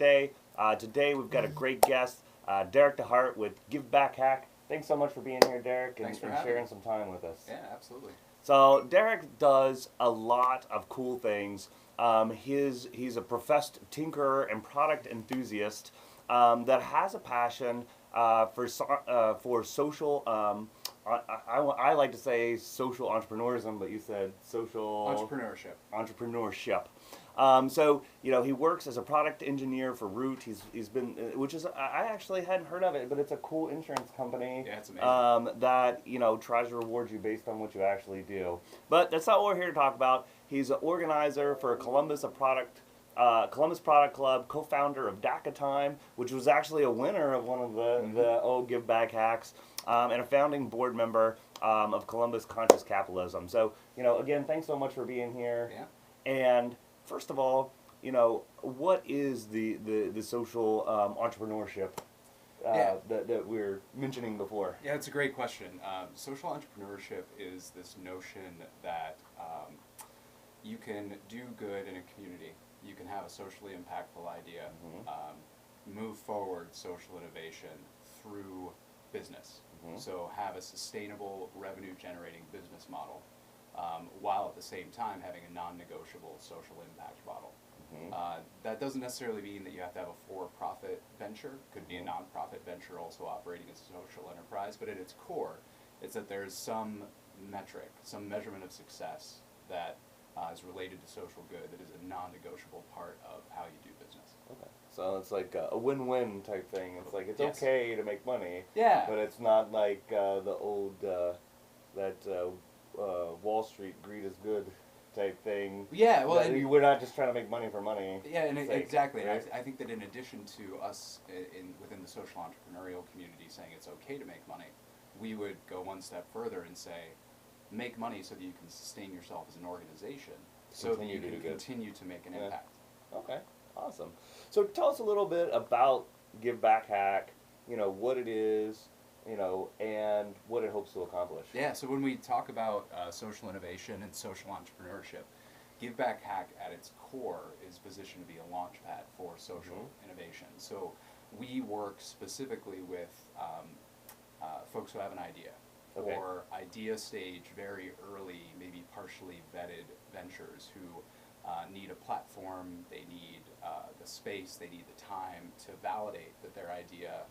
Day. Today we've got a great guest, DeHart with GiveBackHack. Thanks so much for being here, Derek, and sharing some time with us. Yeah, absolutely. So Derek does a lot of cool things. He's a professed tinkerer and product enthusiast that has a passion for social. I like to say social entrepreneurism, but you said social entrepreneurship. So he works as a product engineer for Root. He's been, which is, I actually hadn't heard of it, but it's a cool insurance company. Yeah, it's amazing. That tries to reward you based on what you actually do. But that's not what we're here to talk about. He's an organizer for Columbus Product Club, co-founder of DACA Time, which was actually a winner of one of the old Give Back Hacks, and a founding board member of Columbus Conscious Capitalism. So again, thanks so much for being here. Yeah. And first of all, what is the social entrepreneurship that we were mentioning before? Yeah, it's a great question. Social entrepreneurship is this notion that you can do good in a community. You can have a socially impactful idea, move forward social innovation through business. So have a sustainable revenue-generating business model, while at the same time having a non-negotiable social impact model. That doesn't necessarily mean that you have to have a for-profit venture. Could be a non-profit venture also operating as a social enterprise, but at its core, it's that there's some metric, some measurement of success that is related to social good that is a non-negotiable part of how you do business. Okay. So it's like a win-win type thing. It's like it's Yes. okay to make money, Yeah. but it's not like the old Wall Street greed is good type thing. Yeah, well, we're not just trying to make money for money. Yeah, and sake, exactly. Right? I think that in addition to us within the social entrepreneurial community saying it's okay to make money, we would go one step further and say, make money so that you can sustain yourself as an organization, so that you can continue to make an impact. Okay, awesome. So tell us a little bit about GiveBackHack, what it is, and what it hopes to accomplish. Yeah, so when we talk about social innovation and social entrepreneurship, GiveBackHack at its core is positioned to be a launch pad for social innovation. So we work specifically with folks who have an idea, or idea stage, very early, maybe partially vetted ventures who need a platform, they need the space, they need the time to validate that their idea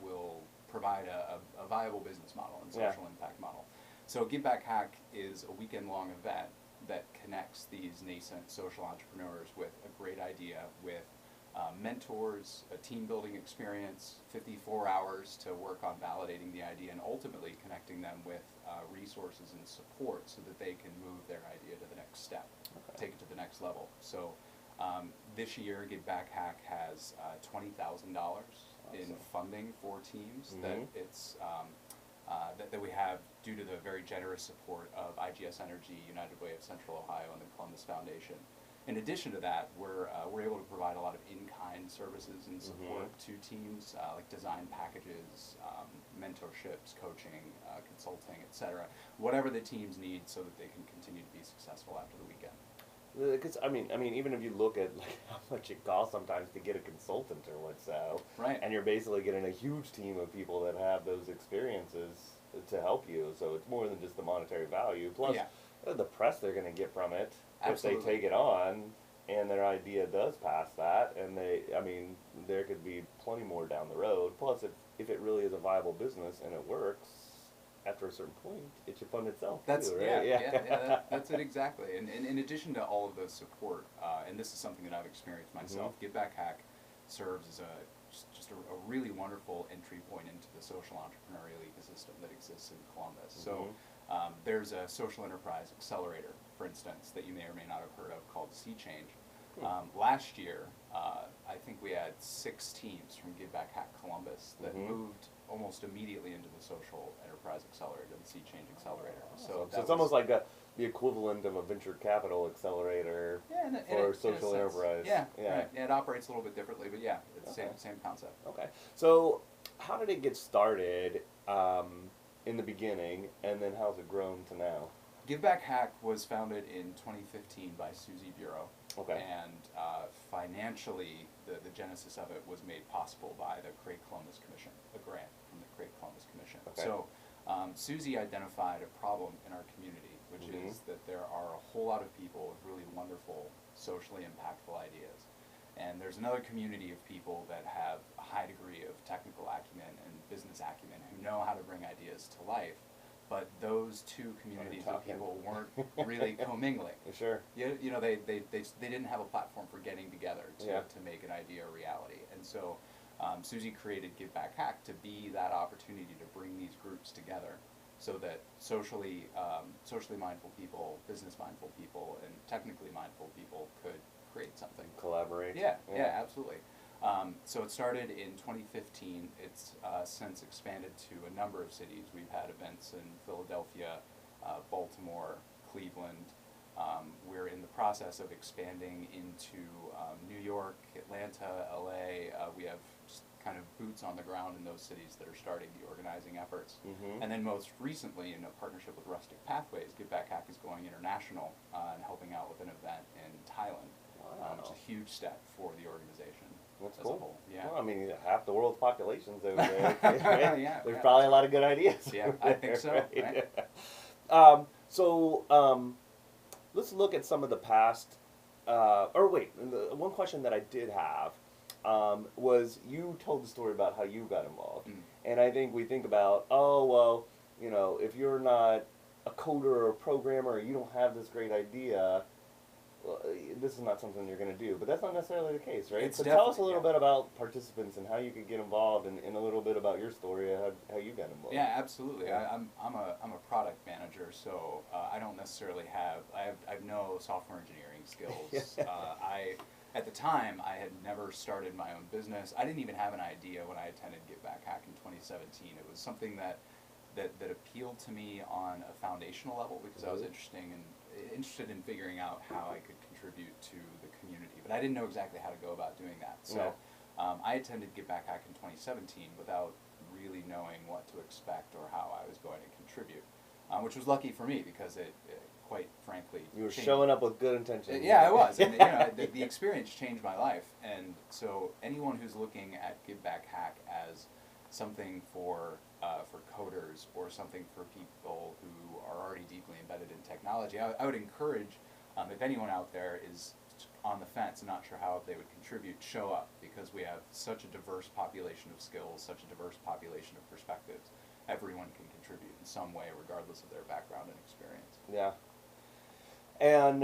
will provide a viable business model and social impact model. So GiveBackHack is a weekend-long event that connects these nascent social entrepreneurs with a great idea, with mentors, a team-building experience, 54 hours to work on validating the idea, and ultimately connecting them with resources and support so that they can move their idea to the next step, take it to the next level. So this year, GiveBackHack has $20,000 in funding for teams that it's that we have due to the very generous support of IGS Energy, United Way of Central Ohio, and the Columbus Foundation. In addition to that, we're able to provide a lot of in-kind services and support to teams, like design packages, mentorships, coaching, consulting, etc. Whatever the teams need so that they can continue to be successful after the weekend. Because I mean, even if you look at like how much it costs sometimes to get a consultant or so, right? And you're basically getting a huge team of people that have those experiences to help you. So it's more than just the monetary value. Plus, the press they're going to get from it if they take it on, and their idea does pass that, and there could be plenty more down the road. Plus, if it really is a viable business and it works, after a certain point, it should fund itself too, right? That's it exactly. And in addition to all of the support, and this is something that I've experienced myself, GiveBackHack serves as just a really wonderful entry point into the social entrepreneurial ecosystem that exists in Columbus. So there's a social enterprise accelerator, for instance, that you may or may not have heard of called Sea Change. Last year, I think we had 6 teams from GiveBackHack Columbus that moved almost immediately into the social enterprise accelerator, the Sea Change Accelerator. So it's almost like the equivalent of a venture capital accelerator for social enterprise. Yeah, right. It operates a little bit differently, but yeah, it's the same concept. Okay. So how did it get started in the beginning, and then how's it grown to now? GiveBackHack was founded in 2015 by Susie Bureau. Okay. And financially, the genesis of it was made possible by the Create Columbus Commission, a grant from the Create Columbus Commission. Okay. So Susie identified a problem in our community, which is that there are a whole lot of people with really wonderful, socially impactful ideas. And there's another community of people that have a high degree of technical acumen and business acumen who know how to bring ideas to life. But those two communities of people weren't really commingling. Sure. You know, they didn't have a platform for getting together to make an idea a reality. And so Susie created GiveBackHack to be that opportunity to bring these groups together so that socially mindful people, business mindful people, and technically mindful people could create something. Collaborate. Yeah, absolutely. So it started in 2015. It's since expanded to a number of cities. We've had events in Philadelphia, Baltimore, Cleveland. We're in the process of expanding into New York, Atlanta, LA. We have just kind of boots on the ground in those cities that are starting the organizing efforts. And then most recently, in a partnership with Rustic Pathways, GiveBackHack is going international and helping out with an event in Thailand. It's a huge step for the organization. That's as cool. A whole. Yeah. Well, I mean, half the world's population's over there. Yeah, There's probably a lot of good ideas. Yeah, I think so. Right? So let's look at some of the past. One question that I did have was you told the story about how you got involved, and I think we think about, oh well, you know, if you're not a coder or a programmer, you don't have this great idea. This is not something you're going to do, but that's not necessarily the case, right? So tell us a little bit about participants and how you could get involved, and a little bit about your story, how you got involved. Yeah, absolutely. I'm a product manager, so I don't necessarily have I have no software engineering skills. At the time, I had never started my own business. I didn't even have an idea when I attended GiveBackHack in 2017. It was something that appealed to me on a foundational level because I was interested in figuring out how I could contribute to the community, but I didn't know exactly how to go about doing that. So I attended GiveBackHack in 2017 without really knowing what to expect or how I was going to contribute, which was lucky for me because it quite frankly, you were showing up with good intentions. Yeah, I was. And, you know, the experience changed my life, and so anyone who's looking at GiveBackHack as something for coders or something for people who are already deeply embedded in technology, I would encourage, if anyone out there is on the fence and not sure how they would contribute, show up, because we have such a diverse population of skills, such a diverse population of perspectives. Everyone can contribute in some way, regardless of their background and experience. Yeah. And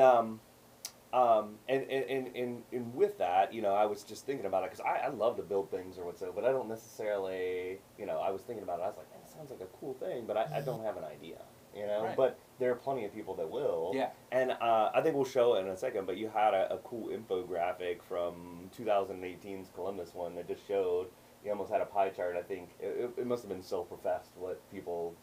with that, you know, I was just thinking about it, because I love to build things or whatsoever, but I don't necessarily, you know, I was thinking about it, I was like, man, it sounds like a cool thing, but I don't have an idea, you know, but there are plenty of people that will. Yeah. And I think we'll show it in a second, but you had a cool infographic from 2018's Columbus one that just showed, you almost had a pie chart. I think it must have been self-professed what people,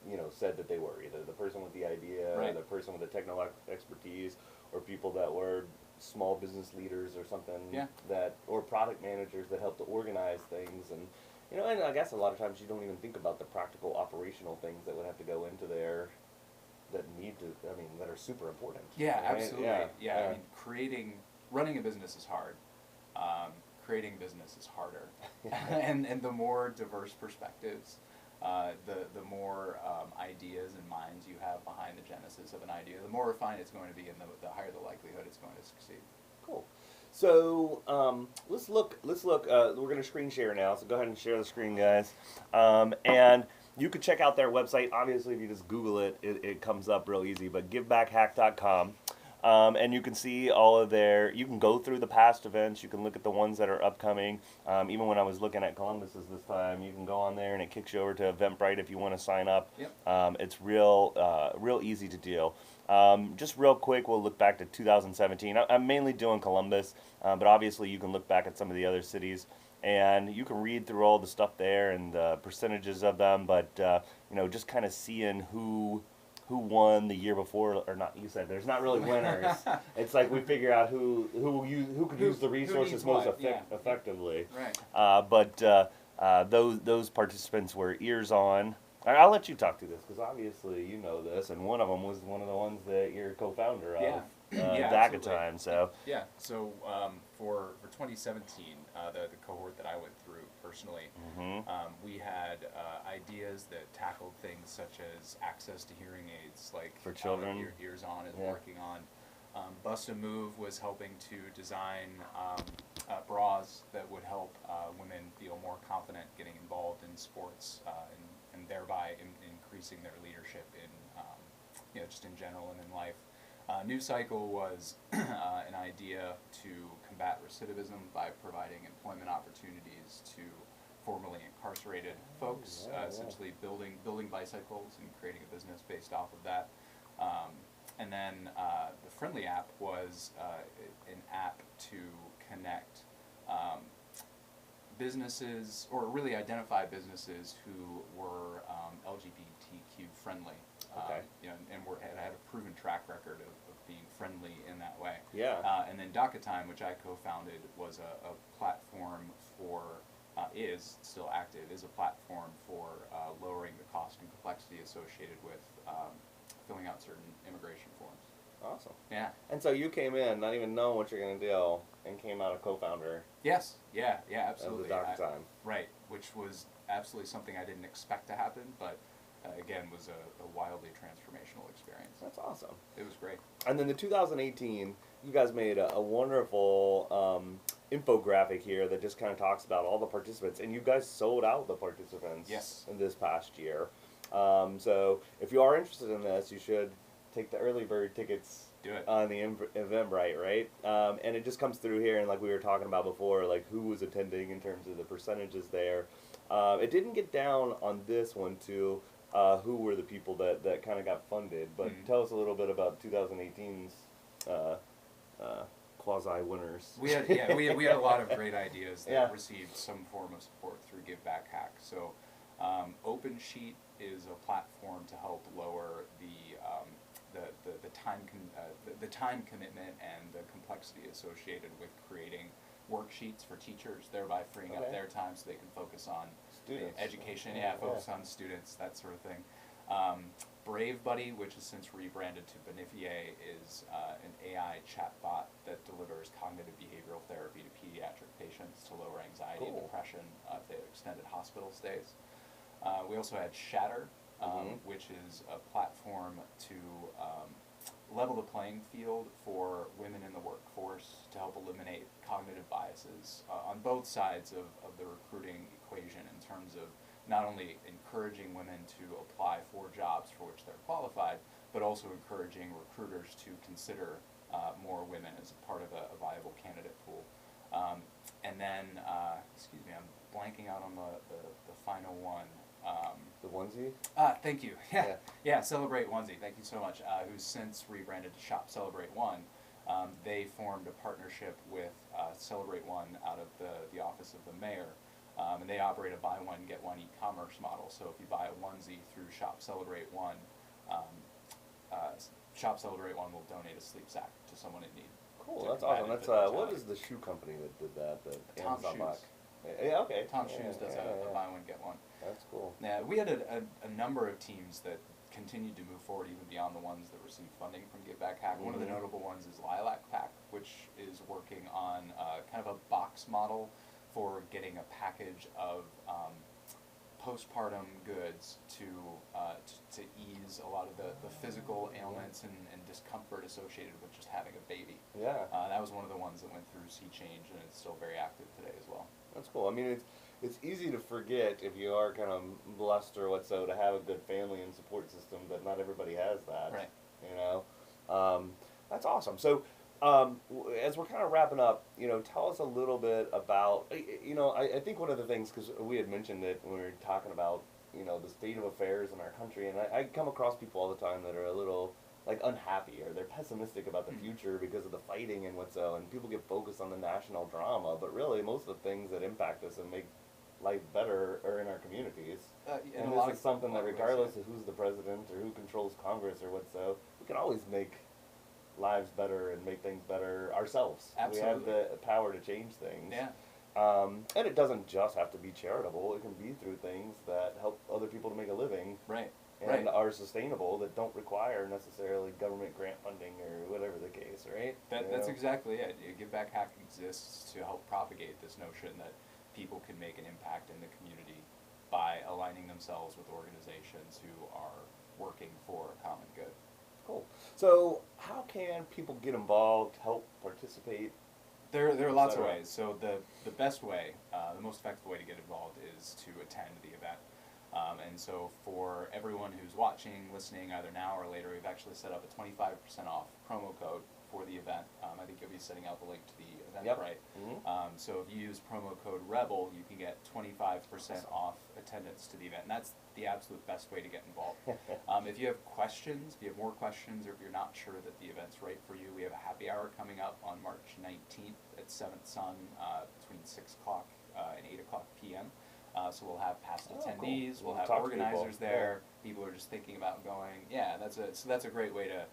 you know, said that they were, either the person with the idea, or the person with the technical expertise, or people that were small business leaders or something, that, or product managers that help to organize things. And, you know, and I guess a lot of times you don't even think about the practical operational things that would have to go into there that need to, I mean, that are super important. Yeah, right? absolutely. I mean, running a business is hard. Creating business is harder. and the more diverse perspectives, the more ideas and minds you have behind the genesis of an idea, the more refined it's going to be, and the higher the likelihood it's going to succeed. Cool. So let's look. We're going to screen share now. So go ahead and share the screen, guys. And you can check out their website. Obviously, if you just Google it, it comes up real easy. But GiveBackHack.com. And you can see all of their, you can go through the past events, you can look at the ones that are upcoming. Even when I was looking at Columbus's this time, you can go on there and it kicks you over to Eventbrite if you want to sign up. Yep. It's real easy to do. Just real quick, we'll look back to 2017. I'm mainly doing Columbus, but obviously you can look back at some of the other cities, and you can read through all the stuff there and the percentages of them, but you know, just kind of seeing who won the year before or not. You said there's not really winners. It's like we figure out who could use the resources most effectively. Right. But those participants were ears on. I'll let you talk to this, because obviously you know this, and one of them was one of the ones that you're co-founder of. Yeah, DACA time. So yeah. So for 2017, the cohort that I went through personally, we had ideas that tackled things such as access to hearing aids, like for children. Ears On is working on. Bust a Move was helping to design bras that would help women feel more confident getting involved in sports and thereby increasing their leadership in just in general and in life. New Cycle was an idea to combat recidivism by providing employment opportunities to formerly incarcerated folks, essentially building bicycles and creating a business based off of that. And then the Friendly app was an app to connect businesses, or really identify businesses who were LGBTQ friendly. And had a proven track record of being friendly in that way. And then DACA Time, which I co-founded, was a platform for, is still active, is a platform for lowering the cost and complexity associated with filling out certain immigration forms. Awesome. Yeah. And so you came in not even knowing what you're going to do, and came out a co-founder. Yes. Yeah, absolutely. Of the DACA Time. Right, which was absolutely something I didn't expect to happen, but again, was a wildly transformational experience. That's awesome. It was great. And then the 2018, you guys made a wonderful infographic here that just kind of talks about all the participants, and you guys sold out the participants in this past year. So if you are interested in this, you should take the early bird tickets on the Eventbrite, right? And it just comes through here, and like we were talking about before, like who was attending in terms of the percentages there. It didn't get down on this one to who were the people that kind of got funded, but tell us a little bit about 2018's quasi-winners. We had a lot of great ideas that received some form of support through GiveBackHack. So OpenSheet is a platform to help lower the time commitment and the complexity associated with creating worksheets for teachers, thereby freeing up their time so they can focus on students, education, focus on students, that sort of thing. Brave Buddy, which has since rebranded to Benefier, is an AI chatbot that delivers cognitive behavioral therapy to pediatric patients to lower anxiety and depression if they have extended hospital stays. We also had Shatter, which is a platform to level the playing field for women in the workforce to help eliminate cognitive biases on both sides of the recruiting equation, in terms of not only encouraging women to apply for jobs for which they're qualified, but also encouraging recruiters to consider more women as a part of a viable candidate pool. And then, excuse me, I'm blanking out on the final one. The onesie? Thank you. Yeah, Celebrate Onesie. Thank you so much. Who's since rebranded to Shop Celebrate One. They formed a partnership with Celebrate One out of the office of the mayor. And they operate a buy one, get one e-commerce model. So if you buy a onesie through Shop Celebrate One, Shop Celebrate One will donate a sleep sack to someone in need. Cool, that's awesome. That's what is the shoe company that did that? The Tom Amazon Shoes. box. Yeah, okay. Tom Shoes does a buy one, get one. That's cool. Yeah, we had a number of teams that continued to move forward even beyond the ones that received funding from GiveBackHack. One of the notable ones is Lilac Pack, which is working on kind of a box model for getting a package of postpartum goods to ease a lot of the physical ailments and discomfort associated with just having a baby. Yeah. That was one of the ones that went through sea change, and it's still very active today as well. That's cool. I mean, it's easy to forget if you are kind of blessed or what so to have a good family and support system, but not everybody has that. Right. You know, that's awesome. So, as we're kind of wrapping up, tell us a little bit about, I think one of the things, because we had mentioned it when we were talking about, the state of affairs in our country, and I come across people all the time that are a little unhappy, or they're pessimistic about the future because of the fighting and what's so, and people get focused on the national drama, but really most of the things that impact us and make life better are in our communities. And this is something that regardless of who's the president or who controls Congress or what so, we can always make lives better and make things better ourselves. Absolutely. We have the power to change things. Yeah. And it doesn't just have to be charitable. It can be through things that help other people to make a living. Right. and Right. are sustainable, that don't require necessarily government grant funding or whatever the case, right? That's exactly it. GiveBackHack exists to help propagate this notion that people can make an impact in the community by aligning themselves with organizations who are working for a common good. Cool. So how can people get involved, help participate? There are lots of Etc. ways. So the best way, the most effective way to get involved is to attend the event. And so for everyone who's watching, listening, either now or later, we've actually set up a 25% off promo code for the event. I think you'll be setting out the link to the Eventbrite. Mm-hmm. So if you use promo code REBEL, you can get 25% off attendance to the event. And that's the absolute best way to get involved. If you have questions, if you have more questions, or if you're not sure that the event's right for you, we have a happy hour coming up on March 19th at 7th Sun between 6 o'clock and 8 o'clock p.m. So we'll have past attendees, cool. we'll have Talk to organizers people. there, people are just thinking about going. Yeah, that's a great way to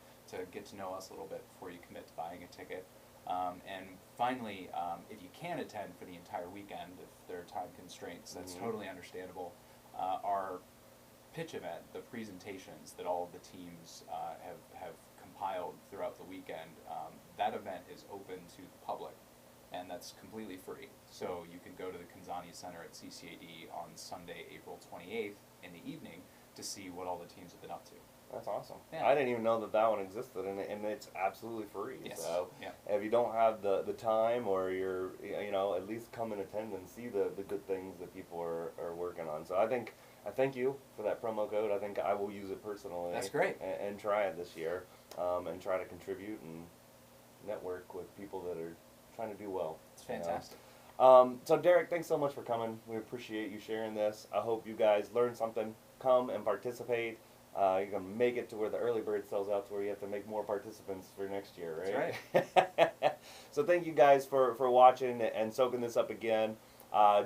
get to know us a little bit before you commit to buying a ticket. And finally, if you can attend for the entire weekend, if there are time constraints, that's totally understandable. Our pitch event, the presentations that all of the teams have compiled throughout the weekend, that event is open to the public, and that's completely free. So you can go to the Kanzani Center at CCAD on Sunday, April 28th in the evening to see what all the teams have been up to. That's awesome. Yeah. I didn't even know that one existed, and it's absolutely free. Yes. So Yeah. if you don't have the time, or you're, at least come and attend and see the good things that people are working on. So I thank you for that promo code. I think I will use it personally. That's great. And try it this year, and try to contribute and network with people that are trying to do well. It's fantastic. So Derek, thanks so much for coming. We appreciate you sharing this. I hope you guys learned something. Come and participate. You're going to make it to where the early bird sells out, to where you have to make more participants for next year, right? That's right. So thank you guys for watching and soaking this up again.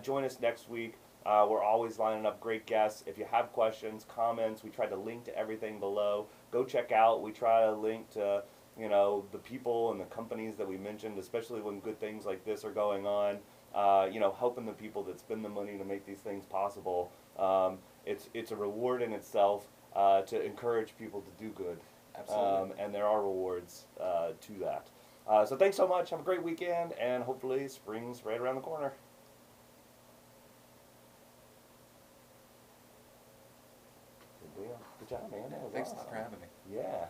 Join us next week. We're always lining up great guests. If you have questions, comments, we try to link to everything below. Go check out. We try to link to the people and the companies that we mentioned, especially when good things like this are going on. Helping the people that spend the money to make these things possible. It's a reward in itself to encourage people to do good. Absolutely. And there are rewards to that. So thanks so much. Have a great weekend, and hopefully spring's right around the corner. Good deal. Good job, man. That was Thanks awesome. for having me. Yeah.